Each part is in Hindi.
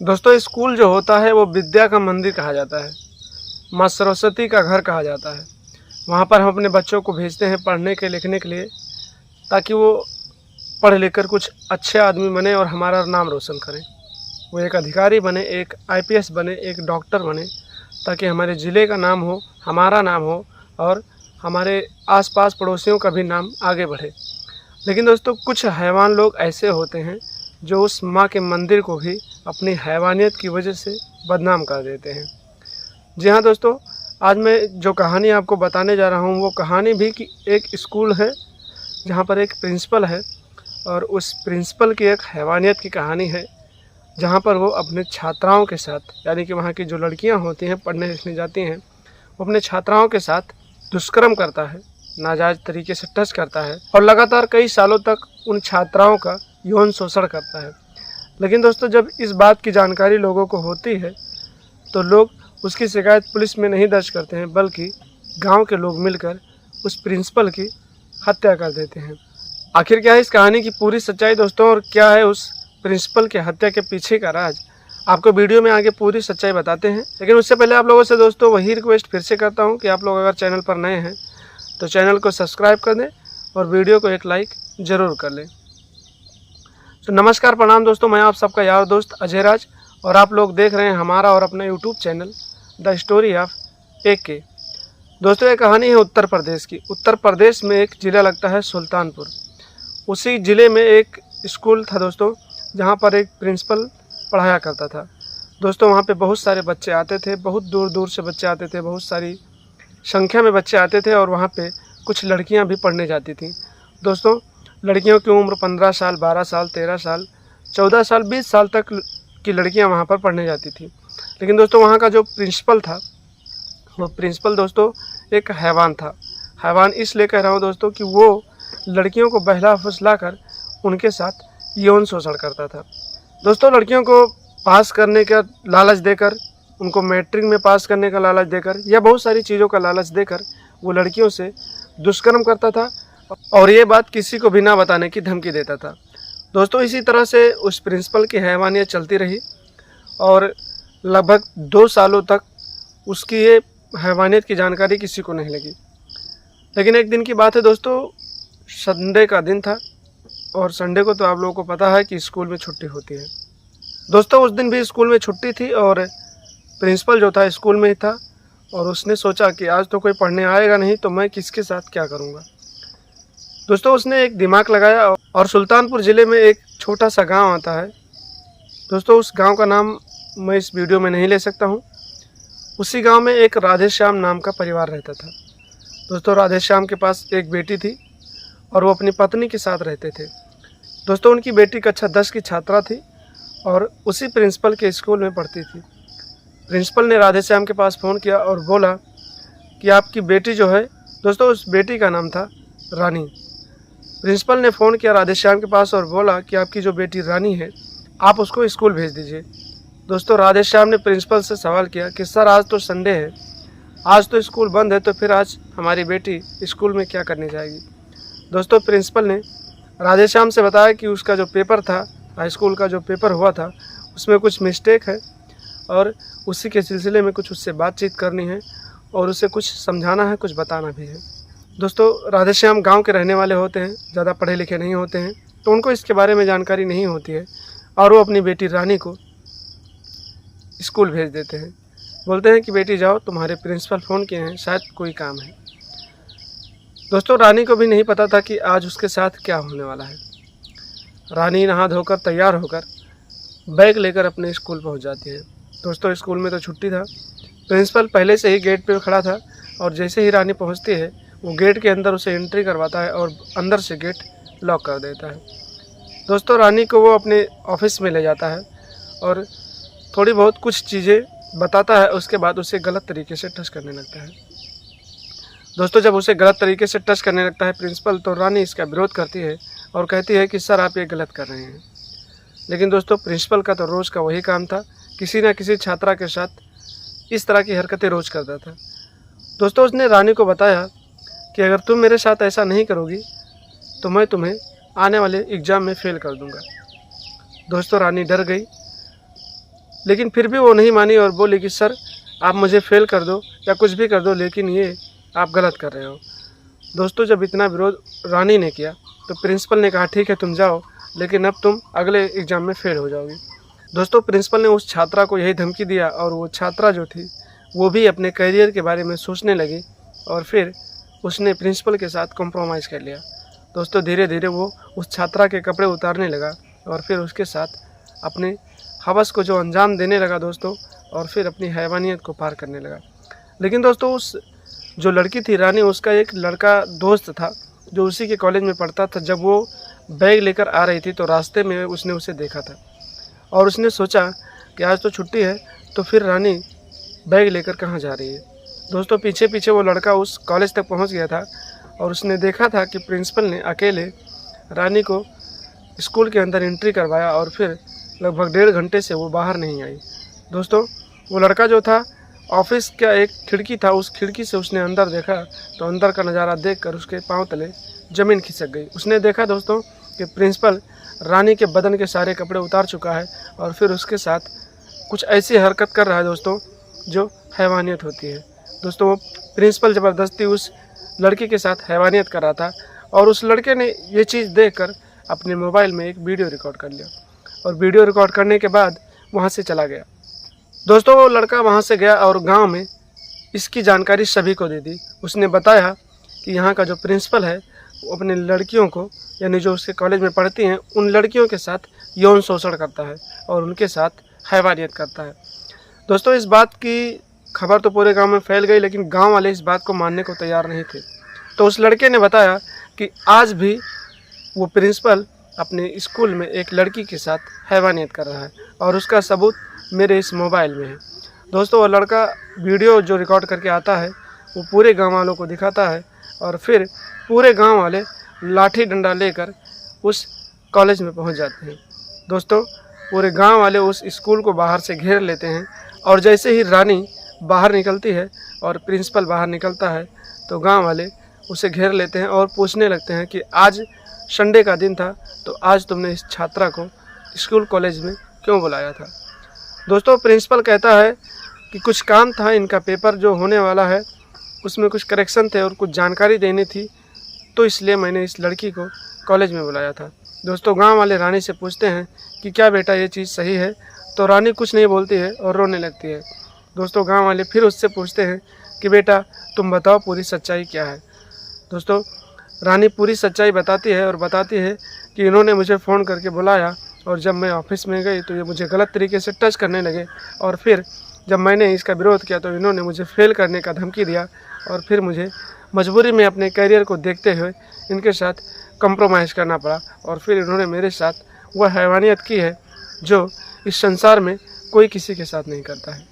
दोस्तों स्कूल जो होता है वो विद्या का मंदिर कहा जाता है, माँ सरस्वती का घर कहा जाता है। वहाँ पर हम अपने बच्चों को भेजते हैं पढ़ने के लिखने के लिए, ताकि वो पढ़ लिख कर कुछ अच्छे आदमी बने और हमारा नाम रोशन करें। वो एक अधिकारी बने, एक आईपीएस बने, एक डॉक्टर बने, ताकि हमारे ज़िले का नाम हो, हमारा नाम हो और हमारे आसपास पड़ोसियों का भी नाम आगे बढ़े। लेकिन दोस्तों कुछ हैवान लोग ऐसे होते हैं जो उस माँ के मंदिर को भी अपनी हैवानियत की वजह से बदनाम कर देते हैं। जी हाँ दोस्तों, आज मैं जो कहानी आपको बताने जा रहा हूँ वो कहानी भी कि एक स्कूल है जहाँ पर एक प्रिंसिपल है और उस प्रिंसिपल की एक हैवानियत की कहानी है, जहाँ पर वो अपने छात्राओं के साथ, यानी कि वहाँ की जो लड़कियाँ होती हैं पढ़ने लिखने जाती हैं, वो अपने छात्राओं के साथ दुष्कर्म करता है, नाजायज़ तरीके से टच करता है और लगातार कई सालों तक उन छात्राओं का यौन शोषण करता है। लेकिन दोस्तों जब इस बात की जानकारी लोगों को होती है तो लोग उसकी शिकायत पुलिस में नहीं दर्ज करते हैं, बल्कि गांव के लोग मिलकर उस प्रिंसिपल की हत्या कर देते हैं। आखिर क्या है इस कहानी की पूरी सच्चाई दोस्तों, और क्या है उस प्रिंसिपल की हत्या के पीछे का राज, आपको वीडियो में आगे पूरी सच्चाई बताते हैं। लेकिन उससे पहले आप लोगों से दोस्तों वही रिक्वेस्ट फिर से करता हूँ कि आप लोग अगर चैनल पर नए हैं तो चैनल को सब्सक्राइब कर दें और वीडियो को एक लाइक ज़रूर कर लें। तो नमस्कार प्रणाम दोस्तों, मैं आप सबका यार दोस्त अजय राज और आप लोग देख रहे हैं हमारा और अपना YouTube channel the story of AK। दोस्तों ये कहानी है उत्तर प्रदेश की। उत्तर प्रदेश में एक ज़िला लगता है सुल्तानपुर। उसी ज़िले में एक स्कूल था दोस्तों, जहाँ पर एक प्रिंसिपल पढ़ाया करता था। दोस्तों वहाँ पे बहुत सारे बच्चे आते थे, बहुत दूर दूर से बच्चे आते थे, बहुत सारी संख्या में बच्चे आते थे और वहाँ पे कुछ लड़कियाँ भी पढ़ने जाती थीं। दोस्तों लड़कियों की उम्र 15 साल, 12 साल, 13 साल, 14 साल, 20 साल तक की लड़कियाँ वहाँ पर पढ़ने जाती थीं। लेकिन दोस्तों वहाँ का जो प्रिंसिपल था, वो प्रिंसिपल दोस्तों एक हैवान था। हैवान इसलिए कह रहा हूँ दोस्तों कि वो लड़कियों को बहला फुसला कर उनके साथ यौन शोषण करता था। दोस्तों लड़कियों को पास करने का लालच देकर, उनको मैट्रिक में पास करने का लालच देकर या बहुत सारी चीज़ों का लालच देकर वो लड़कियों से दुष्कर्म करता था और ये बात किसी को भी ना बताने की धमकी देता था। दोस्तों इसी तरह से उस प्रिंसिपल की हैवानियत चलती रही और लगभग 2 सालों तक उसकी ये हैवानियत की जानकारी किसी को नहीं लगी। लेकिन एक दिन की बात है दोस्तों, संडे का दिन था और संडे को तो आप लोगों को पता है कि स्कूल में छुट्टी होती है। दोस्तों उस दिन भी स्कूल में छुट्टी थी और प्रिंसिपल जो था स्कूल में ही था और उसने सोचा कि आज तो कोई पढ़ने आएगा नहीं तो मैं किसके साथ क्या करूँगा। दोस्तों उसने एक दिमाग लगाया और सुल्तानपुर ज़िले में एक छोटा सा गांव आता है। दोस्तों उस गांव का नाम मैं इस वीडियो में नहीं ले सकता हूं। उसी गांव में एक राधेश्याम नाम का परिवार रहता था। दोस्तों राधेश्याम के पास एक बेटी थी और वो अपनी पत्नी के साथ रहते थे। दोस्तों उनकी बेटी कक्षा 10 की छात्रा थी और उसी प्रिंसिपल के स्कूल में पढ़ती थी। प्रिंसिपल ने राधेश्याम के पास फ़ोन किया और बोला कि आपकी बेटी जो है, दोस्तों उस बेटी का नाम था रानी। प्रिंसिपल ने फ़ोन किया राधेश्याम के पास और बोला कि आपकी जो बेटी रानी है आप उसको स्कूल भेज दीजिए। दोस्तों राधेश्याम ने प्रिंसिपल से सवाल किया कि सर आज तो संडे है, आज तो स्कूल बंद है, तो फिर आज हमारी बेटी स्कूल में क्या करने जाएगी। दोस्तों प्रिंसिपल ने राधेश्याम से बताया कि उसका जो पेपर था, हाई स्कूल का जो पेपर हुआ था, उसमें कुछ मिस्टेक है और उसी के सिलसिले में कुछ उससे बातचीत करनी है और उसे कुछ समझाना है, कुछ बताना भी है। दोस्तों राधेश्याम गांव के रहने वाले होते हैं, ज़्यादा पढ़े लिखे नहीं होते हैं, तो उनको इसके बारे में जानकारी नहीं होती है और वो अपनी बेटी रानी को स्कूल भेज देते हैं। बोलते हैं कि बेटी जाओ, तुम्हारे प्रिंसिपल फ़ोन किए हैं, शायद कोई काम है। दोस्तों रानी को भी नहीं पता था कि आज उसके साथ क्या होने वाला है। रानी नहा धोकर तैयार होकर बैग लेकर अपने स्कूल पहुंच जाती है। दोस्तों स्कूल में तो छुट्टी था, प्रिंसिपल पहले से ही गेट पे खड़ा था और जैसे ही रानी पहुंचती है वो गेट के अंदर उसे एंट्री करवाता है और अंदर से गेट लॉक कर देता है। दोस्तों रानी को वो अपने ऑफिस में ले जाता है और थोड़ी बहुत कुछ चीज़ें बताता है। उसके बाद उसे गलत तरीके से टच करने लगता है। दोस्तों जब उसे गलत तरीके से टच करने लगता है प्रिंसिपल, तो रानी इसका विरोध करती है और कहती है कि सर आप ये गलत कर रहे हैं। लेकिन दोस्तों प्रिंसिपल का तो रोज़ का वही काम था, किसी न किसी छात्रा के साथ इस तरह की हरकतें रोज़ करता था। दोस्तों उसने रानी को बताया कि अगर तुम मेरे साथ ऐसा नहीं करोगी तो मैं तुम्हें आने वाले एग्ज़ाम में फ़ेल कर दूंगा। दोस्तों रानी डर गई लेकिन फिर भी वो नहीं मानी और बोली कि सर आप मुझे फेल कर दो या कुछ भी कर दो, लेकिन ये आप गलत कर रहे हो। दोस्तों जब इतना विरोध रानी ने किया तो प्रिंसिपल ने कहा ठीक है तुम जाओ, लेकिन अब तुम अगले एग्ज़ाम में फेल हो जाओगी। दोस्तों प्रिंसिपल ने उस छात्रा को यही धमकी दिया और वो छात्रा जो थी वो भी अपने करियर के बारे में सोचने लगी और फिर उसने प्रिंसिपल के साथ कॉम्प्रोमाइज़ कर लिया। दोस्तों धीरे धीरे वो उस छात्रा के कपड़े उतारने लगा और फिर उसके साथ अपने हवस को जो अंजाम देने लगा दोस्तों, और फिर अपनी हैवानियत को पार करने लगा। लेकिन दोस्तों उस जो लड़की थी रानी, उसका एक लड़का दोस्त था जो उसी के कॉलेज में पढ़ता था। जब वो बैग लेकर आ रही थी तो रास्ते में उसने उसे देखा था और उसने सोचा कि आज तो छुट्टी है, तो फिर रानी बैग लेकर कहाँ जा रही है। दोस्तों पीछे पीछे वो लड़का उस कॉलेज तक पहुँच गया था और उसने देखा था कि प्रिंसिपल ने अकेले रानी को स्कूल के अंदर एंट्री करवाया और फिर लगभग 1.5 घंटे से वो बाहर नहीं आई। दोस्तों वो लड़का जो था, ऑफिस का एक खिड़की था, उस खिड़की से उसने अंदर देखा तो अंदर का नज़ारा देखकर उसके पांव तले ज़मीन खिसक गई। उसने देखा दोस्तों कि प्रिंसिपल रानी के बदन के सारे कपड़े उतार चुका है और फिर उसके साथ कुछ ऐसी हरकत कर रहा है दोस्तों जो हैवानियत होती है। दोस्तों वो प्रिंसिपल ज़बरदस्ती उस लड़की के साथ हैवानियत कर रहा था और उस लड़के ने ये चीज़ देखकर अपने मोबाइल में एक वीडियो रिकॉर्ड कर लिया और वीडियो रिकॉर्ड करने के बाद वहाँ से चला गया। दोस्तों वो लड़का वहाँ से गया और गांव में इसकी जानकारी सभी को दे दी। उसने बताया कि यहाँ का जो प्रिंसिपल है वो अपने लड़कियों को, यानी जो उसके कॉलेज में पढ़ती हैं, उन लड़कियों के साथ यौन शोषण करता है और उनके साथ हैवानियत करता है। दोस्तों इस बात की खबर तो पूरे गांव में फैल गई, लेकिन गांव वाले इस बात को मानने को तैयार नहीं थे। तो उस लड़के ने बताया कि आज भी वो प्रिंसिपल अपने स्कूल में एक लड़की के साथ हैवानियत कर रहा है और उसका सबूत मेरे इस मोबाइल में है। दोस्तों वो लड़का वीडियो जो रिकॉर्ड करके आता है वो पूरे गांव वालों को दिखाता है और फिर पूरे गांव वाले लाठी डंडा लेकर उस कॉलेज में पहुंच जाते हैं। दोस्तों पूरे गांव वाले उस स्कूल को बाहर से घेर लेते हैं और जैसे ही रानी बाहर निकलती है और प्रिंसिपल बाहर निकलता है तो गांव वाले उसे घेर लेते हैं और पूछने लगते हैं कि आज संडे का दिन था तो आज तुमने इस छात्रा को स्कूल कॉलेज में क्यों बुलाया था। दोस्तों प्रिंसिपल कहता है कि कुछ काम था, इनका पेपर जो होने वाला है उसमें कुछ करेक्शन थे और कुछ जानकारी देनी थी, तो इसलिए मैंने इस लड़की को कॉलेज में बुलाया था। दोस्तों गांव वाले रानी से पूछते हैं कि क्या बेटा ये चीज़ सही है, तो रानी कुछ नहीं बोलती है और रोने लगती है। दोस्तों गांव वाले फिर उससे पूछते हैं कि बेटा तुम बताओ पूरी सच्चाई क्या है। दोस्तों रानी पूरी सच्चाई बताती है और बताती है कि इन्होंने मुझे फ़ोन करके बुलाया और जब मैं ऑफिस में गई तो ये मुझे गलत तरीके से टच करने लगे और फिर जब मैंने इसका विरोध किया तो इन्होंने मुझे फेल करने का धमकी दिया और फिर मुझे मजबूरी में अपने करियर को देखते हुए इनके साथ कंप्रोमाइज़ करना पड़ा और फिर इन्होंने मेरे साथ वह हैवानियत की है जो इस संसार में कोई किसी के साथ नहीं करता है।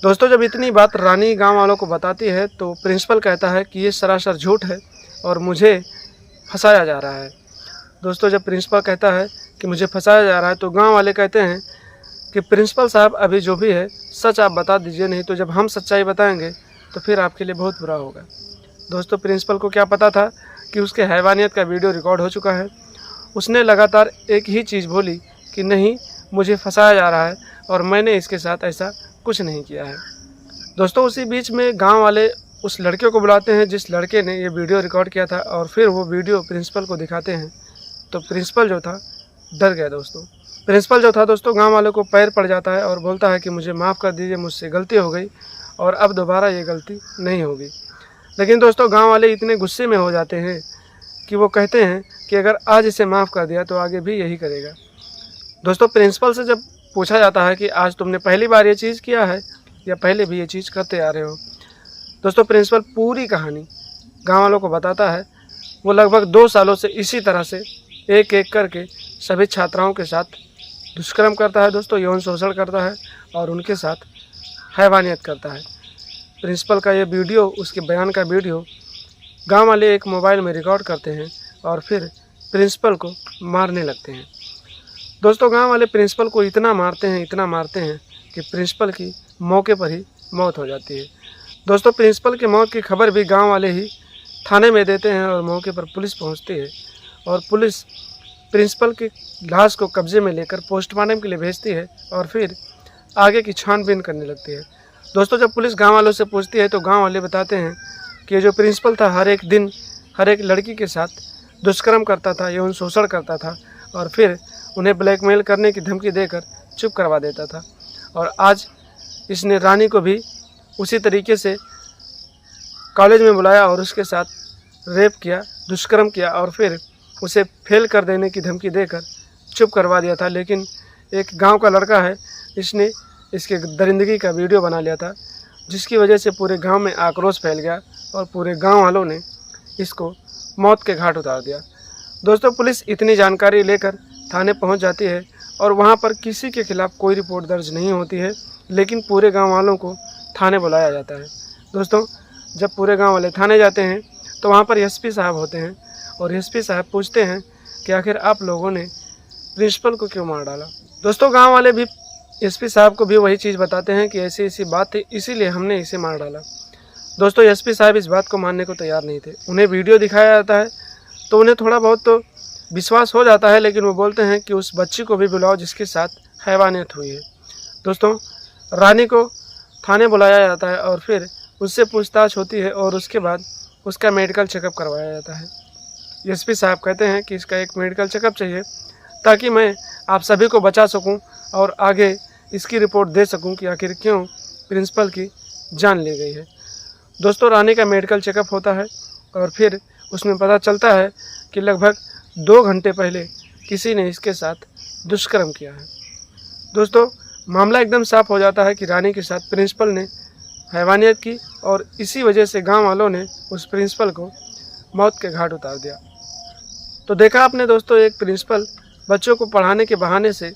दोस्तों जब इतनी बात रानी गांव वालों को बताती है तो प्रिंसिपल कहता है कि ये सरासर झूठ है और मुझे फंसाया जा रहा है। दोस्तों जब प्रिंसिपल कहता है कि मुझे फंसाया जा रहा है तो गांव वाले कहते हैं कि प्रिंसिपल साहब अभी जो भी है सच आप बता दीजिए, नहीं तो जब हम सच्चाई बताएंगे तो फिर आपके लिए बहुत बुरा होगा। दोस्तों प्रिंसिपल को क्या पता था कि उसके हैवानियत का वीडियो रिकॉर्ड हो चुका है। उसने लगातार एक ही चीज़ बोली कि नहीं मुझे फंसाया जा रहा है और मैंने इसके साथ ऐसा कुछ नहीं किया है। दोस्तों उसी बीच में गांव वाले उस लड़के को बुलाते हैं जिस लड़के ने ये वीडियो रिकॉर्ड किया था और फिर वो वीडियो प्रिंसिपल को दिखाते हैं तो प्रिंसिपल जो था डर गया। दोस्तों प्रिंसिपल जो था दोस्तों गांव वालों को पैर पड़ जाता है और बोलता है कि मुझे माफ़ कर दीजिए, मुझसे गलती हो गई और अब दोबारा ये गलती नहीं होगी। लेकिन दोस्तों गांव वाले इतने गुस्से में हो जाते हैं कि वो कहते हैं कि अगर आज इसे माफ़ कर दिया तो आगे भी यही करेगा। दोस्तों प्रिंसिपल से जब पूछा जाता है कि आज तुमने पहली बार ये चीज़ किया है या पहले भी ये चीज़ करते आ रहे हो, दोस्तों प्रिंसिपल पूरी कहानी गाँव वालों को बताता है। वो लगभग 2 सालों से इसी तरह से एक एक करके सभी छात्राओं के साथ दुष्कर्म करता है दोस्तों, यौन शोषण करता है और उनके साथ हैवानियत करता है। प्रिंसिपल का ये वीडियो, उसके बयान का वीडियो गांव वाले एक मोबाइल में रिकॉर्ड करते हैं और फिर प्रिंसिपल को मारने लगते हैं। दोस्तों गांव वाले प्रिंसिपल को इतना मारते हैं कि प्रिंसिपल की मौके पर ही मौत हो जाती है। दोस्तों प्रिंसिपल की मौत की खबर भी गांव वाले ही थाने में देते हैं और मौके पर पुलिस पहुंचती है और पुलिस प्रिंसिपल की लाश को कब्जे में लेकर पोस्टमार्टम के लिए भेजती है और फिर आगे की छानबीन करने लगती है। दोस्तों, जब पुलिस गांव वालों से पूछती है तो गांव वाले बताते हैं कि जो प्रिंसिपल था हर एक दिन हर एक लड़की के साथ दुष्कर्म करता था, यौन शोषण करता था और फिर उन्हें ब्लैकमेल करने की धमकी देकर चुप करवा देता था। और आज इसने रानी को भी उसी तरीके से कॉलेज में बुलाया और उसके साथ रेप किया, दुष्कर्म किया और फिर उसे फेल कर देने की धमकी देकर चुप करवा दिया था। लेकिन एक गांव का लड़का है, इसने इसके दरिंदगी का वीडियो बना लिया था, जिसकी वजह से पूरे गांव में आक्रोश फैल गया और पूरे गांव वालों ने इसको मौत के घाट उतार दिया। दोस्तों, पुलिस इतनी जानकारी लेकर थाने पहुंच जाती है और वहां पर किसी के खिलाफ कोई रिपोर्ट दर्ज नहीं होती है, लेकिन पूरे गांव वालों को थाने बुलाया जाता है। दोस्तों, जब पूरे गांव वाले थाने जाते हैं तो वहां पर एसपी साहब होते हैं और एसपी साहब पूछते हैं कि आखिर आप लोगों ने प्रिंसिपल को क्यों मार डाला। दोस्तों, गांव वाले भी एसपी साहब को भी वही चीज़ बताते हैं कि ऐसी ऐसी बात थी, इसीलिए हमने इसे मार डाला। दोस्तों, एसपी साहब इस बात को मानने को तैयार नहीं थे। उन्हें वीडियो दिखाया जाता है तो उन्हें थोड़ा बहुत तो विश्वास हो जाता है, लेकिन वो बोलते हैं कि उस बच्ची को भी बुलाओ जिसके साथ हैवानियत हुई है। दोस्तों, रानी को थाने बुलाया जाता है और फिर उससे पूछताछ होती है और उसके बाद उसका मेडिकल चेकअप करवाया जाता है। एसपी साहब कहते हैं कि इसका एक मेडिकल चेकअप चाहिए ताकि मैं आप सभी को बचा सकूं और आगे इसकी रिपोर्ट दे सकूं कि आखिर क्यों प्रिंसिपल की जान ली गई है। दोस्तों, रानी का मेडिकल चेकअप होता है और फिर उसमें पता चलता है कि लगभग 2 घंटे पहले किसी ने इसके साथ दुष्कर्म किया है। दोस्तों, मामला एकदम साफ हो जाता है कि रानी के साथ प्रिंसिपल ने हैवानियत की और इसी वजह से गांव वालों ने उस प्रिंसिपल को मौत के घाट उतार दिया। तो देखा आपने दोस्तों, एक प्रिंसिपल बच्चों को पढ़ाने के बहाने से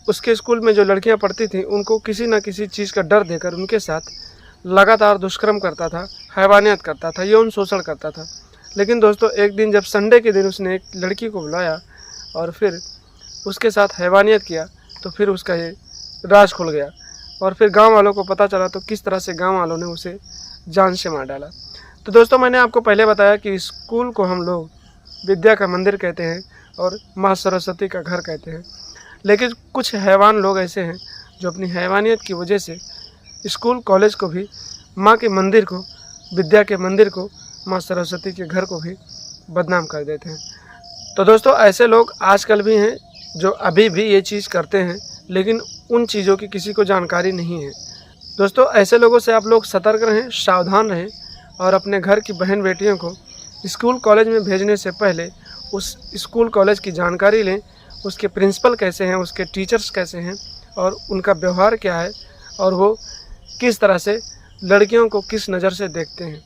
उसके स्कूल में जो लड़कियां पढ़ती थीं उनको किसी न किसी चीज़ का डर देकर उनके साथ लगातार दुष्कर्म करता था, हैवानियत करता था, यौन शोषण करता था। लेकिन दोस्तों, एक दिन जब संडे के दिन उसने एक लड़की को बुलाया और फिर उसके साथ हैवानियत किया तो फिर उसका ये राज खुल गया और फिर गांव वालों को पता चला तो किस तरह से गांव वालों ने उसे जान से मार डाला। तो दोस्तों, मैंने आपको पहले बताया कि स्कूल को हम लोग विद्या का मंदिर कहते हैं और माँ सरस्वती का घर कहते हैं, लेकिन कुछ हैवान लोग ऐसे हैं जो अपनी हैवानियत की वजह से स्कूल कॉलेज को भी, माँ के मंदिर को, विद्या के मंदिर को, माँ सरस्वती के घर को भी बदनाम कर देते हैं। तो दोस्तों, ऐसे लोग आजकल भी हैं जो अभी भी ये चीज़ करते हैं, लेकिन उन चीज़ों की किसी को जानकारी नहीं है। दोस्तों, ऐसे लोगों से आप लोग सतर्क रहें, सावधान रहें और अपने घर की बहन बेटियों को स्कूल कॉलेज में भेजने से पहले उस स्कूल कॉलेज की जानकारी लें, उसके प्रिंसिपल कैसे हैं, उसके टीचर्स कैसे हैं और उनका व्यवहार क्या है और वो किस तरह से लड़कियों को किस नज़र से देखते हैं।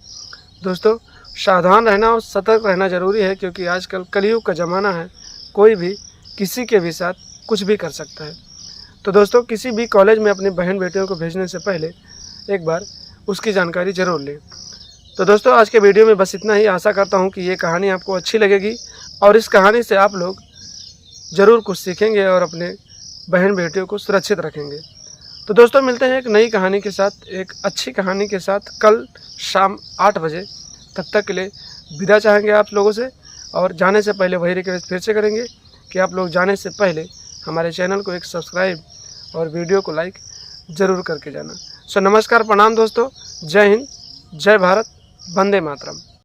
दोस्तों, सावधान रहना और सतर्क रहना ज़रूरी है, क्योंकि आजकल कलयुग का ज़माना है, कोई भी किसी के भी साथ कुछ भी कर सकता है। तो दोस्तों, किसी भी कॉलेज में अपनी बहन बेटियों को भेजने से पहले एक बार उसकी जानकारी ज़रूर लें। तो दोस्तों, आज के वीडियो में बस इतना ही। आशा करता हूँ कि ये कहानी आपको अच्छी लगेगी और इस कहानी से आप लोग ज़रूर कुछ सीखेंगे और अपने बहन बेटियों को सुरक्षित रखेंगे। तो दोस्तों, मिलते हैं एक नई कहानी के साथ, एक अच्छी कहानी के साथ कल शाम 8 बजे। तब तक के लिए विदा चाहेंगे आप लोगों से और जाने से पहले वही रिक्वेस्ट फिर से करेंगे कि आप लोग जाने से पहले हमारे चैनल को एक सब्सक्राइब और वीडियो को लाइक ज़रूर करके जाना। सो नमस्कार, प्रणाम दोस्तों, जय हिंद, जय भारत, वंदे मातरम।